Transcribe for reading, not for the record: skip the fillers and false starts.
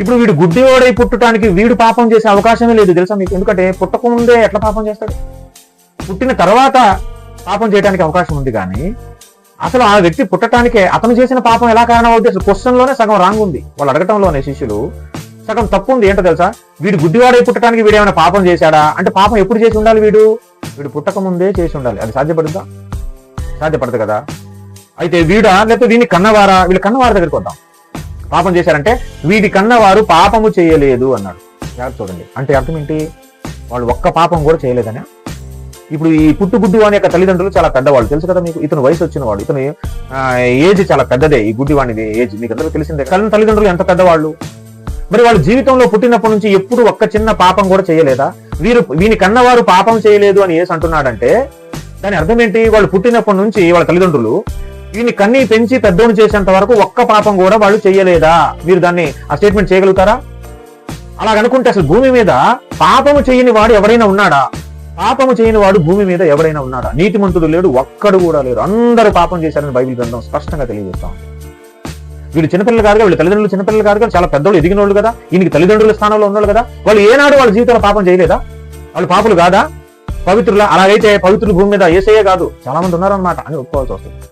ఇప్పుడు వీడు గుడ్డివాడై పుట్టడానికి వీడు పాపం చేసే అవకాశమే లేదు తెలుసా మీకు. ఎందుకంటే పుట్టకముందే ఎట్లా పాపం చేస్తాడు? పుట్టిన తర్వాత పాపం చేయడానికి అవకాశం ఉంది. కానీ అసలు ఆ వ్యక్తి పుట్టడానికే అతను చేసిన పాపం ఎలా కారణం అవుతుంది? అసలు క్వశ్చన్ లోనే సగం రాంగ్ ఉంది. వాళ్ళు అడగటంలోనే శిష్యులు సగం తప్పు ఉంది. ఏంటో తెలుసా? వీడు గుడ్డివాడై పుట్టడానికి వీడు ఏమైనా పాపం చేశాడా అంటే, పాపం ఎప్పుడు చేసి ఉండాలి? వీడు పుట్టక ముందే చేసి ఉండాలి. అది సాధ్యపడుతుందా? సాధ్యపడదు కదా. అయితే వీడా లేకపోతే వీడిని కన్నవారా? వీళ్ళు కన్నవారి దగ్గరికి వద్దాం. పాపం చేశారంటే వీడి కన్నవారు పాపము చేయలేదు అన్నాడు. చూడండి, అంటే అర్థం ఏంటి? వాళ్ళు ఒక్క పాపం కూడా చేయలేదనే. ఇప్పుడు ఈ పుట్టుగుడ్డు అనే యొక్క తల్లిదండ్రులు చాలా పెద్దవాళ్ళు, తెలుసు కదా మీకు. ఇతను వయసు వచ్చిన వాడు, ఇతను ఏజ్ చాలా పెద్దదే. ఈ గుడ్డివాడిది ఏజ్ మీకు అందరూ తెలిసిందే. తల్లిదండ్రులు ఎంత పెద్దవాళ్ళు. మరి వాళ్ళ జీవితంలో పుట్టినప్పటి నుంచి ఎప్పుడు ఒక్క చిన్న పాపం కూడా చేయలేదా? వీని కన్నవారు పాపం చేయలేదు అని ఏసి అంటున్నాడంటే దాని అర్థం ఏంటి? వాళ్ళు పుట్టినప్పటి నుంచి వాళ్ళ తల్లిదండ్రులు వీని కన్ని పెంచి పెద్దోని చేసేంత వరకు ఒక్క పాపం కూడా వాళ్ళు చేయలేదా? మీరు దాన్ని ఆ స్టేట్మెంట్ చేయగలుగుతారా? అలాగనుకుంటే అసలు భూమి మీద పాపము చేయని వాడు ఎవరైనా ఉన్నాడా? పాపము చేయని వాడు భూమి మీద ఎవరైనా ఉన్నాడా? నీతిమంతుడు లేడు, ఒక్కడు కూడా లేరు. అందరూ పాపం చేశారని బైబిల్ గ్రంథం స్పష్టంగా తెలియజేస్తాం. వీళ్ళు చిన్నపిల్లలు కాదుగా, వీళ్ళ తల్లిదండ్రులు చిన్నపిల్లలు కాదుగా, చాలా పెద్దోళ్ళు ఎదిగిన వాళ్ళు కదా, ఈయనకి తల్లిదండ్రుల స్థానంలో ఉన్నోళ్ళు కదా. వాళ్ళు ఏనాడు వాళ్ళ జీవితంలో పాపం చేయలేదా? వాళ్ళు పాపులు కాదా? పవిత్రులా? అలాగైతే పవిత్రులు భూమి మీద యేసయ్యే కాదు చాలా మంది ఉన్నారన్నమాట అని ఒప్పుకోవాల్సి వస్తుంది.